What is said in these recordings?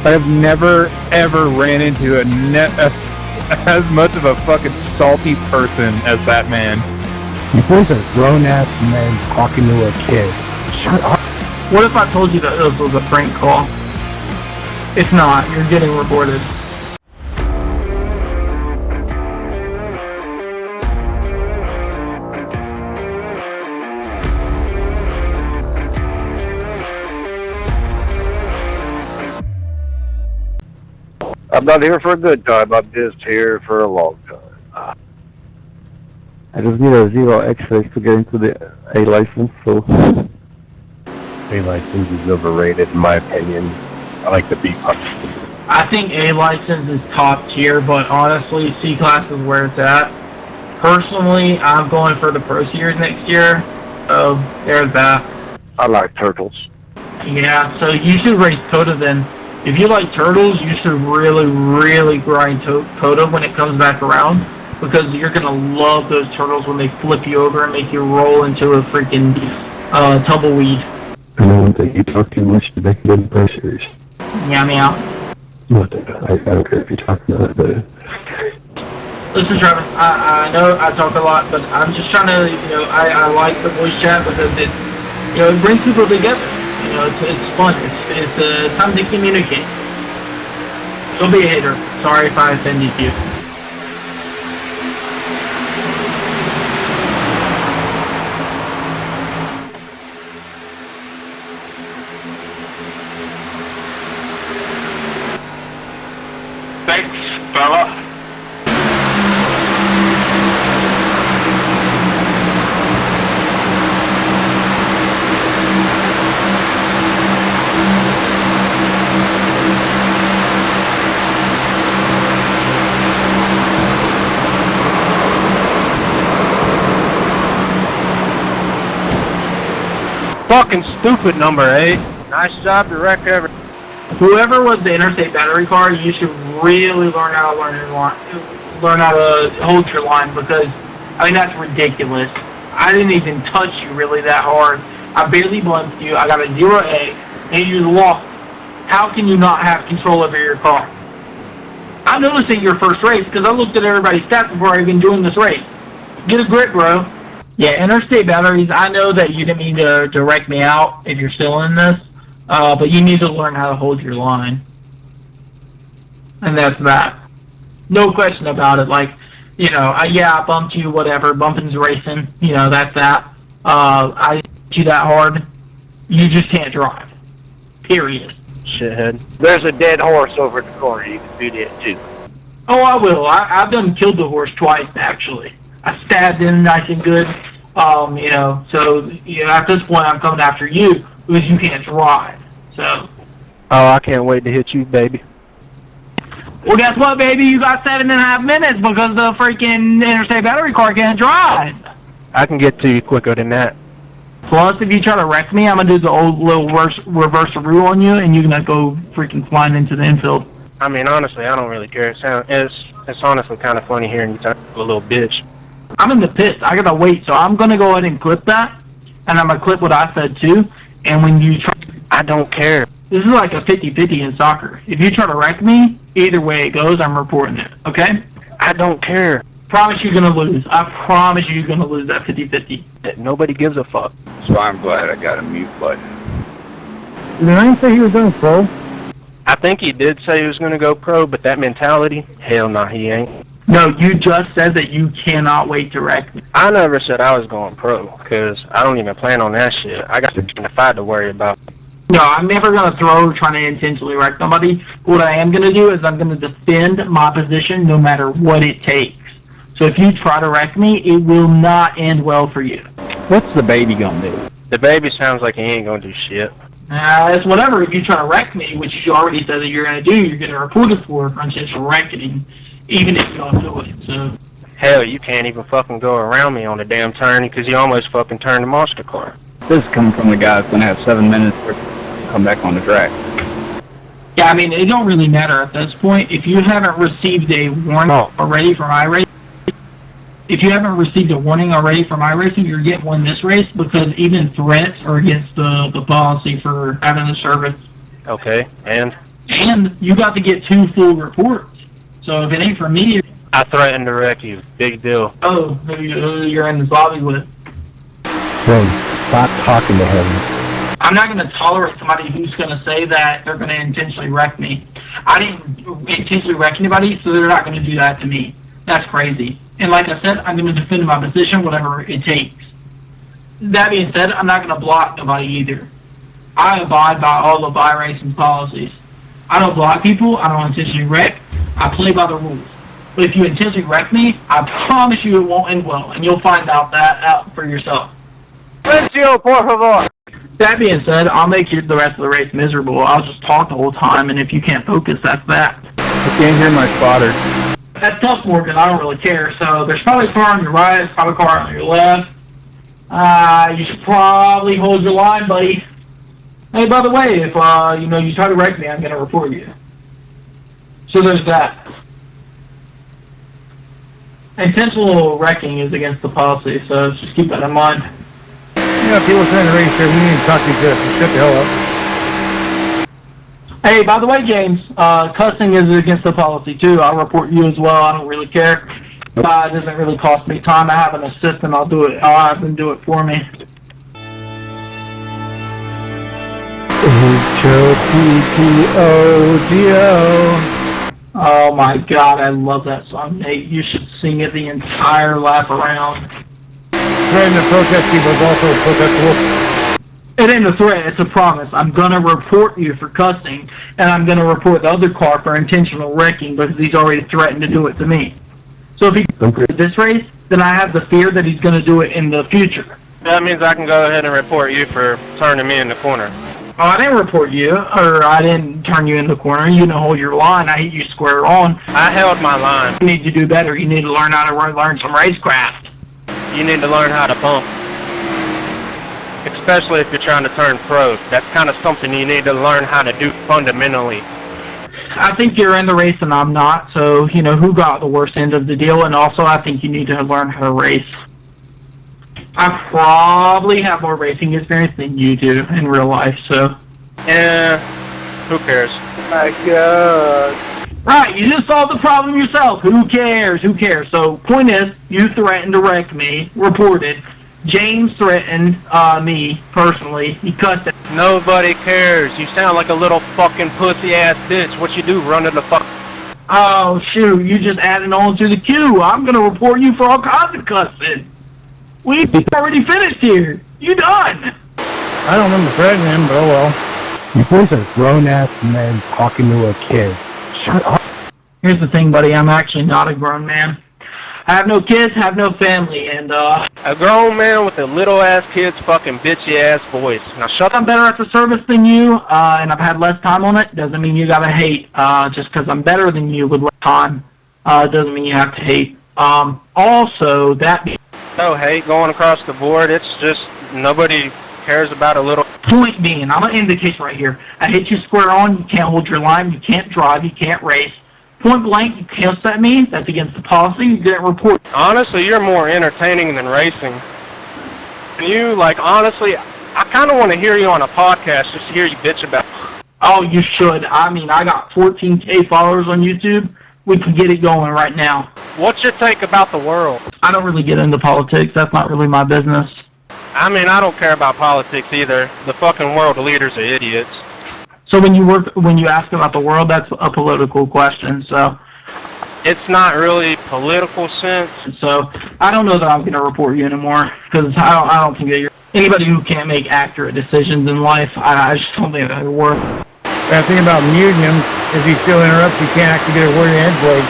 I've never, ever ran into as much of a fucking salty person as that man. You boys are grown-ass men talking to a kid. Shut up. What if I told you that this was a prank call? If not, you're getting reported. I'm not here for a good time, I'm just here for a long time. I just need a 0 X-ray to get into the A license, so... A license is overrated in my opinion. I like the B part. I think A license is top tier, but honestly, C class is where it's at. Personally, I'm going for the Pro Series next year, so there's that. I like turtles. Yeah, so you should race Coda then. If you like turtles, you should really, really grind Coda when it comes back around, because you're going to love those turtles when they flip you over and make you roll into a freaking tumbleweed. I don't think you talk too much to make it in Pro Series. Meow meow. I don't care if you talk about it, but... Listen, Trevor, I know I talk a lot, but I'm just trying to, I like the voice chat because it brings people together. It's fun. It's time to communicate. Don't be a hater. Sorry if I offended you. Thanks, fella. Fucking stupid number 8. Nice job to wreck everything. Whoever was the interstate battery car, you should really learn how to hold your line, because that's ridiculous. I didn't even touch you really that hard. I barely bumped you. I got a 0A, and you lost. How can you not have control over your car? I noticed it your first race because I looked at everybody's stats before I even joined this race. Get a grip, bro. Yeah, interstate batteries, I know that you didn't mean to direct me out if you're still in this, but you need to learn how to hold your line. And that's that. No question about it. I bumped you, whatever. Bumping's racing. That's that. I hit you that hard. You just can't drive. Period. Shithead. There's a dead horse over in the corner, you can do that too. Oh, I will. I've done killed the horse twice, actually. I stabbed him nice and good. So, at this point, I'm coming after you because you can't drive. So. Oh, I can't wait to hit you, baby. Well, guess what, baby? You got 7.5 minutes because the freaking interstate battery car can't drive. I can get to you quicker than that. Plus, if you try to wreck me, I'm going to do the old little reverse rule on you, and you're going to go freaking flying into the infield. I mean, honestly, I don't really care. It's honestly kind of funny hearing you talk to a little bitch. I'm in the pit. I got to wait, so I'm going to go ahead and clip that, and I'm going to clip what I said, too. And when you try... I don't care. This is like a 50-50 in soccer. If you try to wreck me, either way it goes, I'm reporting it, okay? I don't care. Promise you're going to lose. I promise you're going to lose that 50-50. Nobody gives a fuck. So I'm glad I got a mute button. Did I say he was going pro? I think he did say he was going to go pro, but that mentality, hell no, he ain't. No, you just said that you cannot wait to wreck me. I never said I was going pro, because I don't even plan on that shit. I got the fight to worry about. No, I'm never going to throw trying to intentionally wreck somebody. What I am going to do is I'm going to defend my position no matter what it takes. So if you try to wreck me, it will not end well for you. What's the baby gonna do? The baby sounds like he ain't gonna do shit. It's whatever. If you try to wreck me, which you already said that you're going to do, you're going to report it for intentional wrecking, even if you don't do it. So. Hell, you can't even fucking go around me on the damn turn because you almost fucking turned the monster car. This is coming from the guy that's gonna have 7 minutes to come back on the track. Yeah, I mean, it don't really matter at this point. If you haven't received a warning already from iRacing, if you haven't received a warning already from iRacing, you're getting one this race because even threats are against the policy for having the service. Okay, and? And you got to get 2 full reports. So if it ain't for me, I threatened to wreck you. Big deal. oh, who you're in the lobby with. Then stop talking to him. I'm not going to tolerate somebody who's going to say that they're going to intentionally wreck me. I didn't intentionally wreck anybody, so they're not going to do that to me. That's crazy. And like I said, I'm going to defend my position, whatever it takes. That being said, I'm not going to block nobody either. I abide by all of Iracing's policies. I don't block people. I don't intentionally wreck. I play by the rules. But if you intentionally wreck me, I promise you it won't end well, and you'll find out that out for yourself. Silencio, por favor. That being said, I'll make you the rest of the race miserable. I'll just talk the whole time, and if you can't focus, that's that. I can't hear my spotter. That's tough, Morgan. I don't really care. So there's probably a car on your right, there's probably a car on your left. You should probably hold your line, buddy. Hey, by the way, if you try to wreck me, I'm gonna report you. So there's that. Intentional wrecking is against the policy, so just keep that in mind. You know, people trying to race here, we need to talk to each other. Shut the hell up. Hey, by the way, James, cussing is against the policy too. I'll report you as well. I don't really care. It doesn't really cost me time. I have an assistant. I'll do it. I'll have them do it for me. H-O-P-P-O-G-O. Oh my God, I love that song, Nate. You should sing it the entire lap around. Trying to protest people is also protestable. It ain't a threat, it's a promise. I'm gonna report you for cussing, and I'm gonna report the other car for intentional wrecking because he's already threatened to do it to me. So if he did this race, then I have the fear that he's gonna do it in the future. That means I can go ahead and report you for turning me in the corner. Oh, I didn't report you, or I didn't turn you in the corner. You didn't hold your line. I hit you square on. I held my line. You need to do better. You need to learn how to learn some racecraft. You need to learn how to bump. Especially if you're trying to turn pro. That's kind of something you need to learn how to do fundamentally. I think you're in the race and I'm not, so, who got the worst end of the deal? And also, I think you need to learn how to race. I probably have more racing experience than you do in real life, so. Who cares? My God. Right, you just solved the problem yourself. Who cares? Who cares? So, point is, you threatened to wreck me, reported. James threatened me, personally. He cut that. Nobody cares. You sound like a little fucking pussy-ass bitch. What you do, run to the fuck... Oh, shoot, you just added on to the queue. I'm going to report you for all kinds of cussing. We already finished here. You done. I don't remember threatening him, but oh well. You boys are grown-ass men talking to a kid. Shut up. Here's the thing, buddy. I'm actually not a grown man. I have no kids, have no family, and, A grown man with a little-ass kid's fucking bitchy-ass voice. Now shut I'm up. better at the service than you, and I've had less time on it. Doesn't mean you gotta hate. Just because I'm better than you with less time, doesn't mean you have to hate. Also, that No hate going across the board. It's just nobody cares about a little... point being, I'm going to end the case right here. I hit you square on. You can't hold your line. You can't drive. You can't race. Point blank, you cuss at me. That's against the policy. You didn't report. Honestly, you're more entertaining than racing. You, honestly, I kind of want to hear you on a podcast just to hear you bitch about... Oh, you should. I mean, I got 14K followers on YouTube. We can get it going right now. What's your take about the world? I don't really get into politics. That's not really my business. I mean, I don't care about politics either. The fucking world leaders are idiots. So when you ask about the world, that's a political question. So It's not really political sense. So I don't know that I'm going to report you anymore because I don't think that you're anybody who can't make accurate decisions in life. I just don't think that would work. The thing about muting him is he still interrupts. You can't actually get a word in edgeways.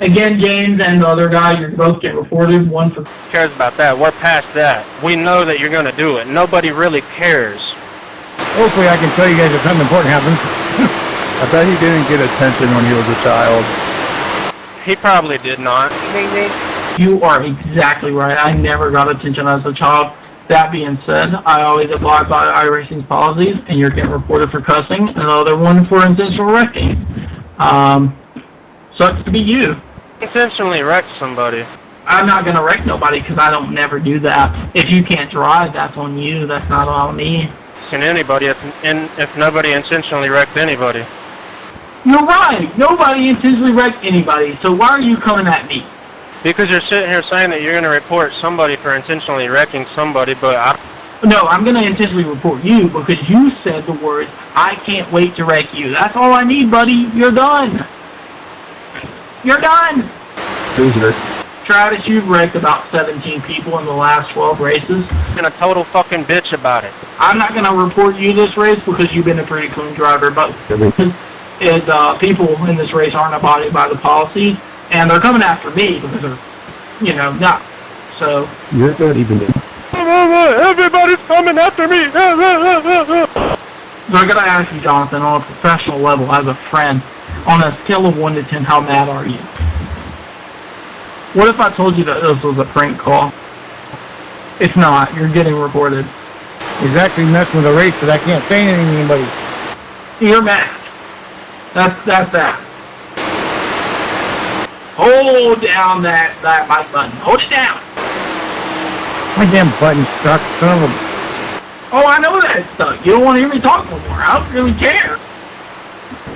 Again, James and the other guy, you both get reported. One for... Who cares about that? We're past that. We know that you're going to do it. Nobody really cares. Hopefully I can tell you guys if something important happens. I bet he didn't get attention when he was a child. He probably did not. You are exactly right. I never got attention as a child. That being said, I always abide by Iracing's policies, and you're getting reported for cussing, and the other one for intentional wrecking. Sucks to be you. Intentionally wrecked somebody. I'm not going to wreck nobody because I don't never do that. If you can't drive, that's on you. That's not on me. Can anybody if nobody intentionally wrecked anybody. You're right. Nobody intentionally wrecked anybody, so why are you coming at me? Because you're sitting here saying that you're going to report somebody for intentionally wrecking somebody, but No, I'm going to intentionally report you because you said the words, I can't wait to wreck you. That's all I need, buddy. You're done. You're done. Loser. Travis, you've wrecked about 17 people in the last 12 races. I'm a total fucking bitch about it. I'm not going to report you this race because you've been a pretty clean driver, but people in this race aren't abiding by the policy, and they're coming after me because they're, not. So You're not even in. Everybody's coming after me. So I gotta ask you, Jonathan, on a professional level, as a friend, on a scale of 1 to 10, how mad are you? What if I told you that this was a prank call? It's not. You're getting reported. He's actually messing with the race because I can't say anything to anybody. You're mad. That's that. Hold down that mic button. Hold it down. My damn button's stuck, son of a... Oh, I know that it's stuck. You don't want to hear me talk no more. I don't really care.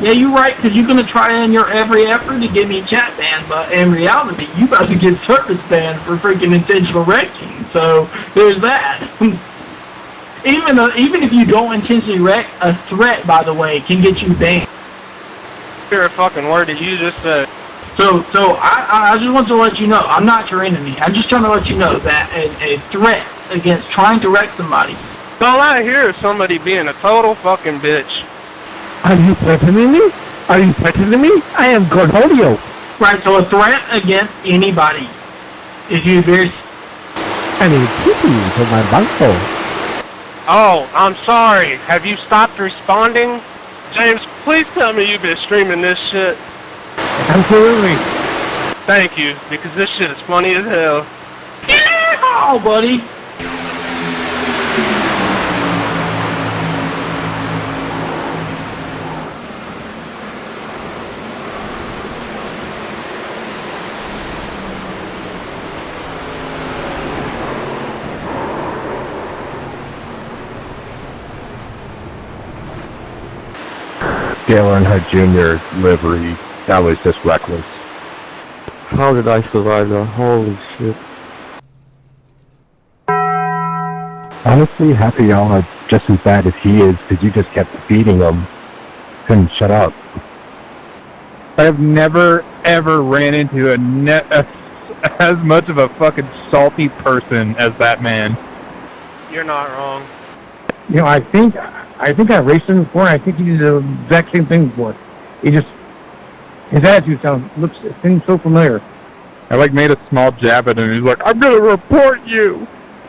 Yeah, you're right, because you're going to try in your every effort to get me chat banned, but in reality, you about to get service banned for freaking intentional wrecking. So, there's that. Even if you don't intentionally wreck, a threat, by the way, can get you banned. You're a fucking word that you just said. So I just want to let you know, I'm not your enemy. I'm just trying to let you know that a threat against trying to wreck somebody. All I hear is somebody being a total fucking bitch. Are you threatening me? Are you threatening me? I am Cornholio. Right, so a threat against anybody is you very... I need pee-pee for my bunko. Oh, I'm sorry. Have you stopped responding? James, please tell me you've been streaming this shit. Absolutely. Thank you, because this shit is funny as hell. Oh, buddy. Dale Earnhardt Jr. livery. That was just reckless. How did I survive that? Holy shit. Honestly, happy y'all are just as bad as he is because you just kept beating him. Couldn't shut up. I have never, ever ran into as much of a fucking salty person as that man. You're not wrong. I think I raced him before, and I think he did the exact same thing before. His attitude seems so familiar. I made a small jab at him. He's like, I'm gonna report you.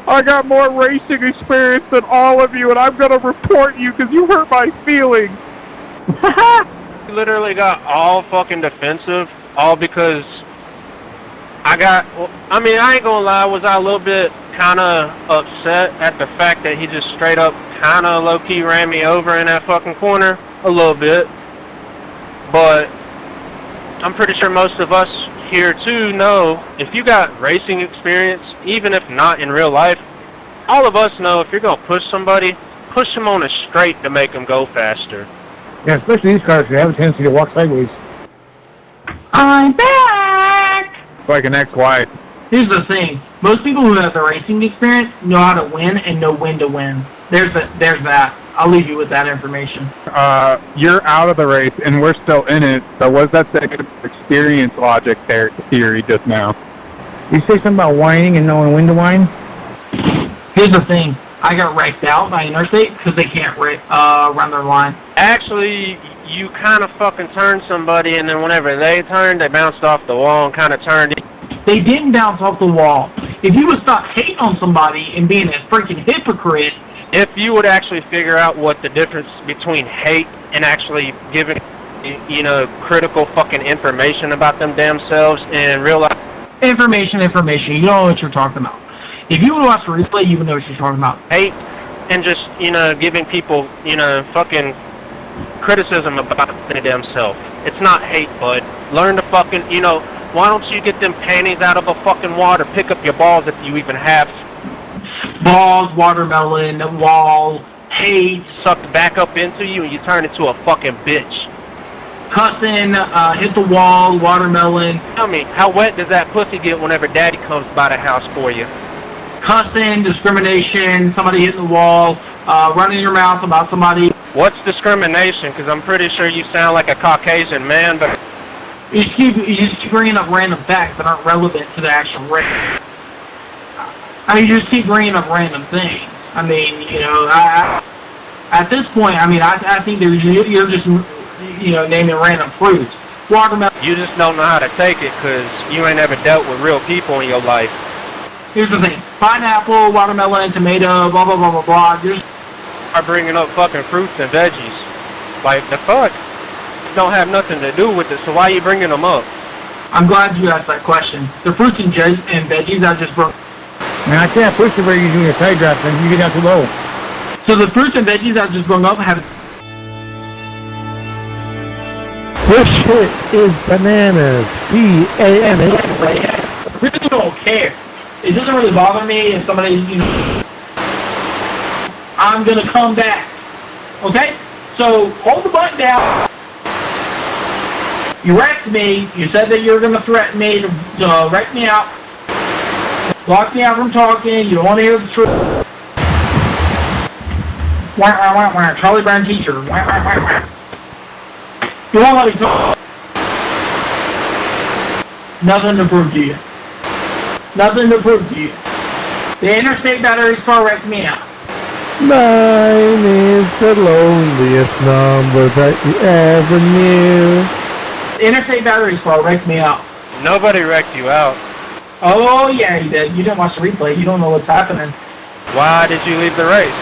I got more racing experience than all of you, and I'm gonna report you because you hurt my feelings. You literally got all fucking defensive, all because I ain't gonna lie, was I a little bit kind of upset at the fact that he just straight up kind of low-key ran me over in that fucking corner? A little bit. But I'm pretty sure most of us here too know if you got racing experience, even if not in real life, all of us know if you're going to push somebody, push them on a straight to make them go faster. Yeah, especially these cars, they have a tendency to walk sideways. I'm back! Like an ex-wife. Here's the thing. Most people who have the racing experience know how to win and know when to win. There's that. I'll leave you with that information. You're out of the race, and we're still in it. So what's that second experience logic theory just now? You say something about whining and knowing when to whine? Here's the thing. I got wrecked out by Interstate because they can't run their line. Actually, you kind of fucking turned somebody, and then whenever they turned, they bounced off the wall and kind of turned it. They didn't bounce off the wall. If you would stop hating on somebody and being a freaking hypocrite... If you would actually figure out what the difference between hate and actually giving, critical fucking information about them damn selves and realize... Information. You know what you're talking about. If you would watch the replay, you would know what you're talking about. Hate and just, giving people, fucking criticism about their damn self. It's not hate, bud. Learn to fucking, why don't you get them panties out of a fucking water, pick up your balls if you even have... Balls, watermelon, wall, hate... Sucked back up into you and you turn into a fucking bitch. cussing, hit the wall, watermelon, Tell me, how wet does that pussy get whenever daddy comes by the house for you? cussing, discrimination, somebody hitting the wall, running your mouth about somebody. What's discrimination? Because I'm pretty sure you sound like a Caucasian man, but You just keep bringing up random facts that aren't relevant to the actual race. I mean, you just keep bringing up random things. I mean, you know, at this point, I mean, I think you're just, you know, naming random fruits. Watermelon. you just don't know how to take it because you ain't ever dealt with real people in your life. Here's the thing: pineapple, watermelon, tomato, blah blah blah blah blah. Just Are bringing up fucking fruits and veggies. Like, the fuck? Don't have nothing to do with it, so why you bringing them up? I'm glad you asked that question. The fruits and veggies I just brought. Man, I can't push it where you're doing your side draft, and you get down too low. So the fruits and veggies I just brought up have. This shit is bananas. B-A-N-A. I really don't care. It doesn't really bother me if somebody, you know, I'm gonna come back. Okay? So hold the button down. You wrecked me. You said that you were gonna threaten me to wreck me out. Block me out from talking. You don't want to hear the truth. Wah, wah, wah, wah. Charlie Brown teacher. Wah, wah, wah, wah. You won't let me talk. Nothing to prove to you. Nothing to prove to you. The interstate battery car wrecked me out. 9 is the loneliest number that you ever knew. The interstate battery car wrecked me out. Nobody wrecked you out. Oh yeah, you did. You didn't watch the replay. You don't know what's happening. Why did you leave the race?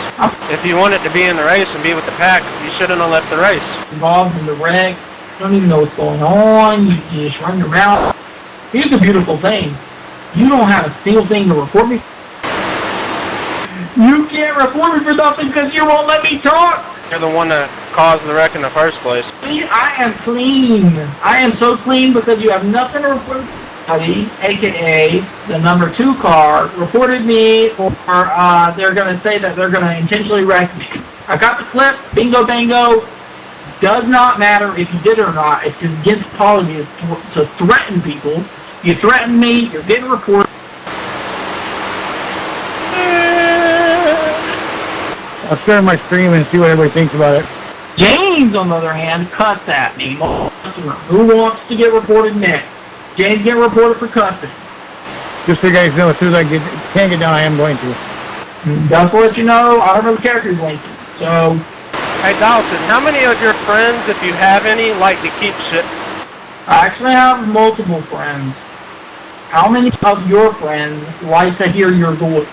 If you wanted to be in the race and be with the pack, you shouldn't have left the race. Involved in the wreck. You don't even know what's going on. You just run your mouth. Here's the beautiful thing. You don't have a single thing to report me. You can't report me for nothing because you won't let me talk. You're the one that caused the wreck in the first place. I am clean. I am so clean because you have nothing to report. A.K.A. the number 2 car reported me, or they're going to say that they're going to intentionally wreck me. I got the clip. Bingo bango. Does not matter if you did it or not. It's against policy to threaten people. You threaten me. You're getting reported. I'll share my stream and see what everybody thinks about it. James, on the other hand, cussed at me. Who wants to get reported next? James get reported for cussing. Just so you guys know, as soon as I can get down, I am going to. Just to let you know, I don't know the character's link. So, Hey Dawson, how many of your friends, if you have any, like to keep shit? I actually have multiple friends. How many of your friends like to hear your voice?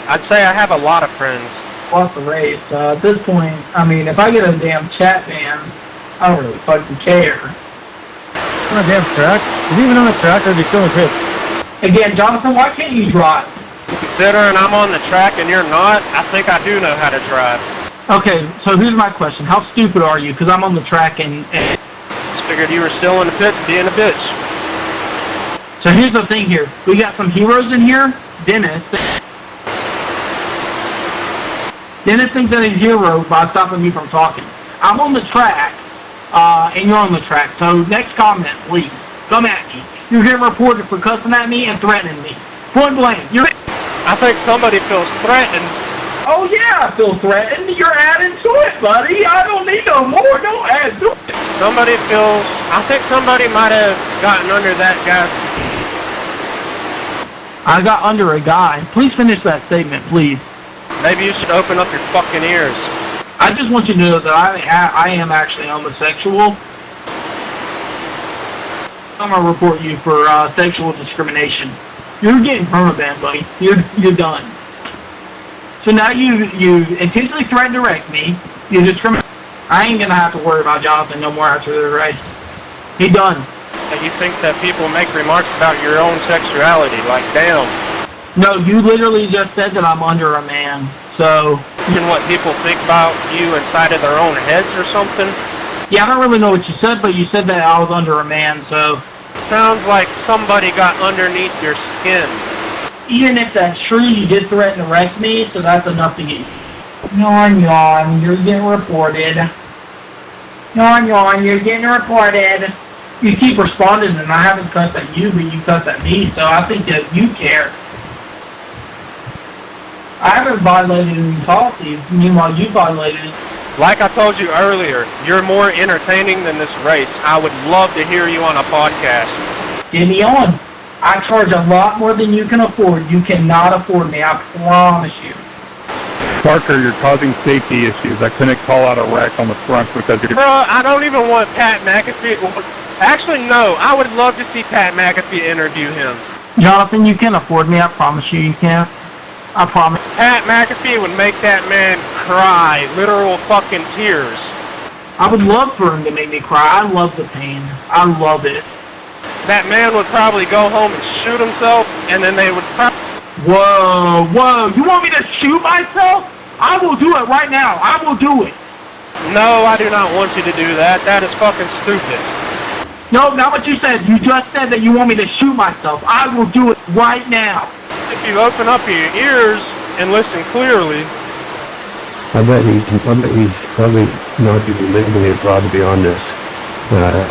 I'd say I have a lot of friends. Plus the race. At this point, I mean, if I get a damn chat ban, I don't really fucking care. On a damn track? Is he even on the track, or is he still in the pit? Again, Jonathan, why can't you drive? Considering I'm on the track and you're not, I think I do know how to drive. Okay, so here's my question. How stupid are you? Because I'm on the track and Just figured you were still in the pits being a bitch. So here's the thing here. We got some heroes in here. Dennis thinks that he's a hero by stopping me from talking. I'm on the track, and you're on the track. So next comment, please. Come at me. You're getting reported for cussing at me and threatening me. Point blank. I think somebody feels threatened. Oh yeah, I feel threatened. You're adding to it, buddy. I don't need no more. Don't add to it. I think somebody might have gotten under that guy. I got under a guy. Please finish that statement, please. Maybe you should open up your fucking ears. I just want you to know that I am actually homosexual. I'm gonna report you for sexual discrimination. You're getting permabanned, buddy. You're done. So now you intentionally threatened to wreck me. You discriminate. I ain't gonna have to worry about Jonathan no more after the race. He done. And you think that people make remarks about your own sexuality, like damn. No, you literally just said that I'm under a man. So. And what people think about you inside of their own heads or something? Yeah, I don't really know what you said, but you said that I was under a man, so. Sounds like somebody got underneath your skin. Even if that's true, you did threaten to wreck me, so that's enough to get you. Yawn, you're getting reported. Yawn, you're getting reported. You keep responding, and I haven't cussed at you, but you cussed at me, so I think that you care. I haven't violated any policies, meanwhile you violated it. Like I told you earlier, you're more entertaining than this race. I would love to hear you on a podcast. Get me on. I charge a lot more than you can afford. You cannot afford me, I promise you. Parker, you're causing safety issues. I couldn't call out a wreck on the front because you're... Bro, I don't even want Pat McAfee. Actually, no. I would love to see Pat McAfee interview him. Jonathan, you can afford me. I promise you can. I promise. Pat McAfee would make that man cry. Literal fucking tears. I would love for him to make me cry. I love the pain. I love it. That man would probably go home and shoot himself, and then they would probably... Whoa. You want me to shoot myself? I will do it right now. I will do it. No, I do not want you to do that. That is fucking stupid. No, not what you said. You just said that you want me to shoot myself. I will do it right now. If you open up your ears and listen clearly... I bet he's probably not even legally allowed to be on this,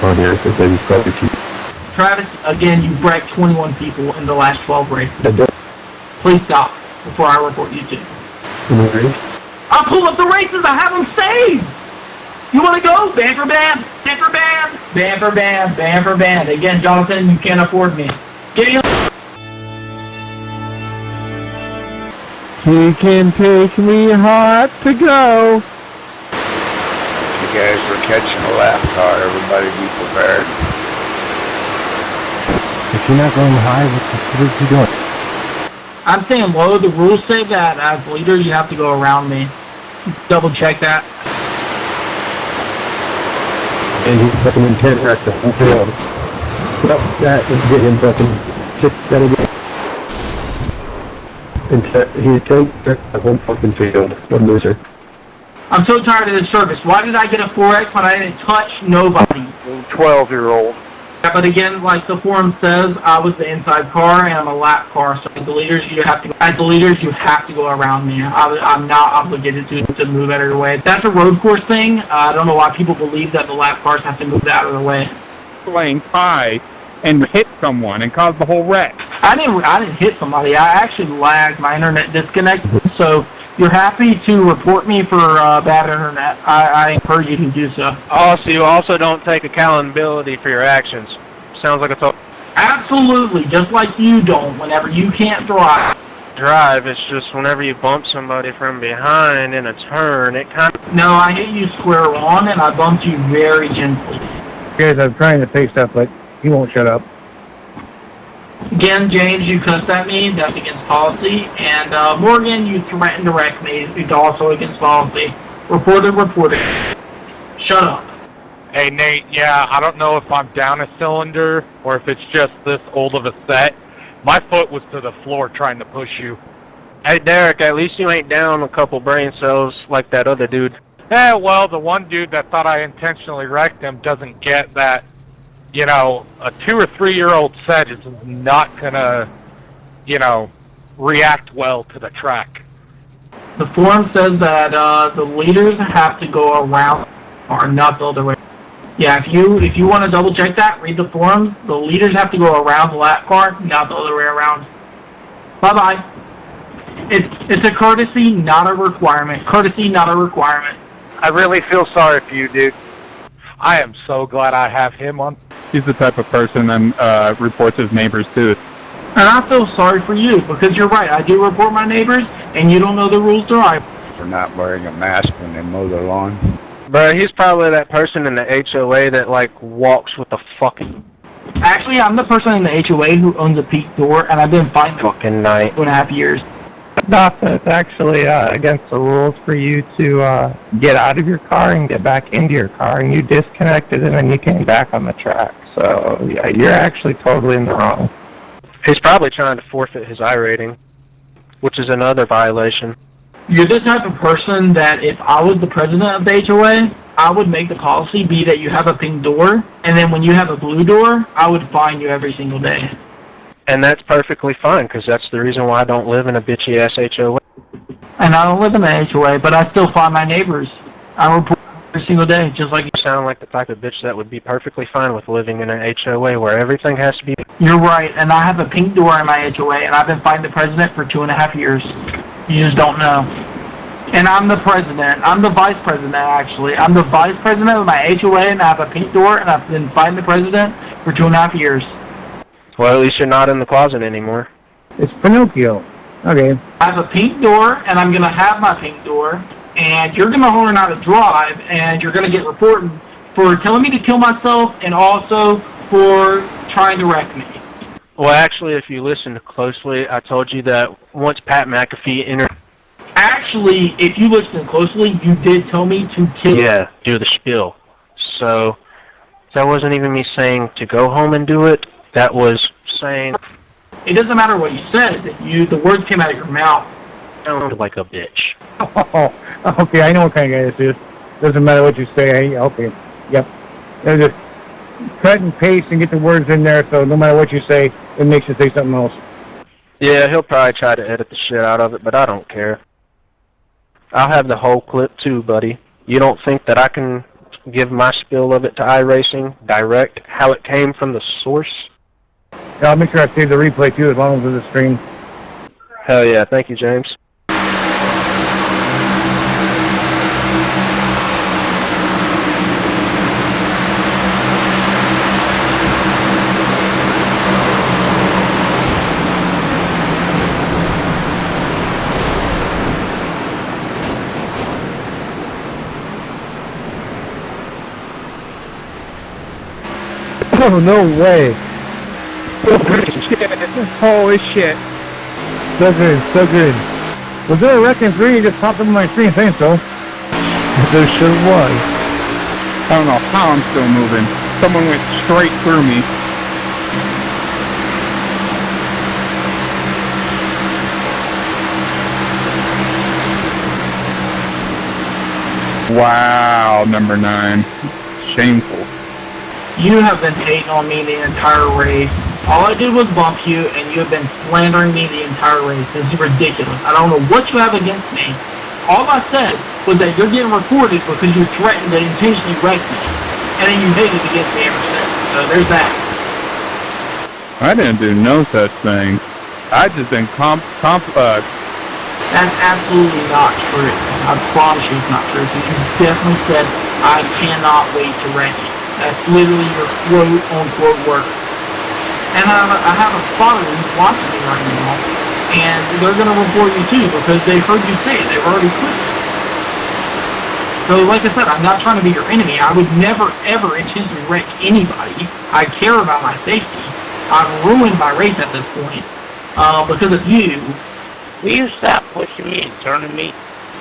on here, because he's probably cheap. Travis, again, you wrecked 21 people in the last 12 races. Please stop before I report you two. I'll pull up the races. I have them saved. You want to go? Banter band, banter band, banter band, banter band. Again, Jonathan, you can't afford me. Get you. He can take me hard to go. You guys were catching a lap car. Everybody be prepared. If you're not going high, what are you doing? I'm staying low. The rules say that as leader, you have to go around me. Double check that. And he's fucking intent wreck the whole field. Yep, that is getting fucking shit gotta get. He takes the whole fucking field. What a loser. I'm so tired of this service. Why did I get a 4X when I didn't touch nobody? 12-year-old. Yeah, but again, like the forum says, I was the inside car and I'm a lap car. So as the leaders, you have to go around me. I'm not obligated to move out of the way. That's a road course thing. I don't know why people believe that the lap cars have to move out of the way. Playing high and hit someone and cause the whole wreck. I didn't hit somebody. I actually lagged. My internet disconnected. So you're happy to report me for bad internet. I encourage you to do so. Also, you also don't take accountability for your actions. Sounds like a Absolutely, just like you don't whenever you can't drive. It's just whenever you bump somebody from behind in a turn, it kind of... No, I hit you square on and I bumped you very gently. Guys, I'm trying to say stuff, but he won't shut up. Again, James, you cussed at me. That's against policy. And Morgan, you threatened to wreck me. It's also against policy. Reported. Shut up. Hey, Nate, yeah, I don't know if I'm down a cylinder or if it's just this old of a set. My foot was to the floor trying to push you. Hey, Derek, at least you ain't down a couple brain cells like that other dude. Yeah, well, the one dude that thought I intentionally wrecked him doesn't get that, you know, a 2 or 3 year old set is not gonna, you know, react well to the track. The forum says that the leaders have to go around or not build a race. Yeah, if you want to double check that, read the forums. The leaders have to go around the lap car, not the other way around. Bye-bye. It's a courtesy, not a requirement. Courtesy, not a requirement. I really feel sorry for you, dude. I am so glad I have him on. He's the type of person that reports his neighbors too. And I feel sorry for you, because you're right. I do report my neighbors, and you don't know the rules to right. For not wearing a mask when they mow their lawn. Bro, he's probably that person in the HOA that, like, walks with a fucking... Actually, I'm the person in the HOA who owns a peak door, and I've been fighting fucking night. 2.5 years. It's actually against the rules for you to get out of your car and get back into your car, and you disconnected and then you came back on the track. So, yeah, you're actually totally in the wrong. He's probably trying to forfeit his I rating, which is another violation. You're the type of person that if I was the president of the HOA, I would make the policy be that you have a pink door, and then when you have a blue door, I would fine you every single day. And that's perfectly fine, because that's the reason why I don't live in a bitchy-ass HOA. And I don't live in the HOA, but I still fine my neighbors. I report every single day, just like You sound like the type of bitch that would be perfectly fine with living in an HOA where everything has to be... you're right. And I have a pink door in my HOA, and I've been fighting the president for 2.5 years. You just don't know. And I'm the president. I'm the vice president, actually. I'm the vice president of my HOA, and I have a pink door, and I've been fighting the president for 2.5 years. Well, at least you're not in the closet anymore. It's Pinocchio. Okay. I have a pink door, and I'm going to have my pink door, and you're going to learn how to drive, and you're going to get reported for telling me to kill myself and also for trying to wreck me. Well, actually, if you listened closely, I told you that once Pat McAfee entered... Actually, if you listen closely, you did tell me to kill. Yeah, do the spiel. So, that wasn't even me saying to go home and do it. That was saying... It doesn't matter what you said. The words came out of your mouth. Sound like a bitch. Oh, okay, I know what kind of guy this is. Doesn't matter what you say. Okay, yep. There's just cut and paste and get the words in there, so no matter what you say, it makes you say something else. Yeah, he'll probably try to edit the shit out of it, but I don't care. I'll have the whole clip too, buddy. You don't think that I can give my spill of it to Iracing, direct, how it came from the source? Yeah, I'll make sure I save the replay too, as long as it's a stream. Hell yeah, thank you, James. Oh, no way. Holy shit. So good, so good. Was there a wreck in 3? You just popped up on my screen saying so. There sure was. I don't know how I'm still moving. Someone went straight through me. Wow, number 9. Shameful. You have been hating on me the entire race. All I did was bump you, and you have been slandering me the entire race. This is ridiculous. I don't know what you have against me. All I said was that you're getting recorded because you threatened to intentionally wreck me. And then you hated against me ever since. So there's that. I didn't do no such thing. I just been That's absolutely not true. I promise you it's not true. Because you definitely said, I cannot wait to wreck you. That's literally your quote-unquote word. And I have a spotter who's watching me right now, and they're going to report you too because they heard you say it. They've already quit it. So like I said, I'm not trying to be your enemy. I would never, ever intentionally wreck anybody. I care about my safety. I've ruined my race at this point because of you. Will you stop pushing me and turning me?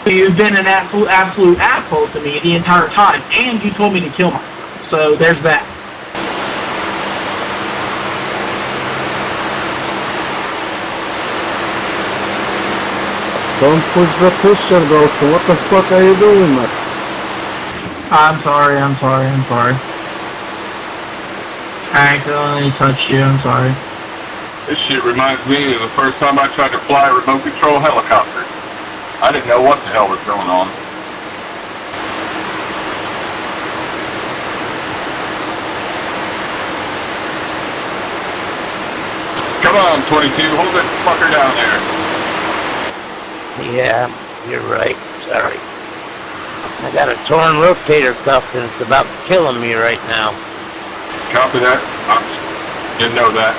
You've been an absolute asshole to me the entire time, and you told me to kill myself. So there's that. Don't push the pusher, Ghost. What the fuck are you doing, man? I'm sorry. I accidentally touched you, I'm sorry. This shit reminds me of the first time I tried to fly a remote control helicopter. I didn't know what the hell was going on. Come on, 22, hold that fucker down there. Yeah, you're right. Sorry. I got a torn rotator cuff and it's about killing me right now. Copy that. Didn't know that.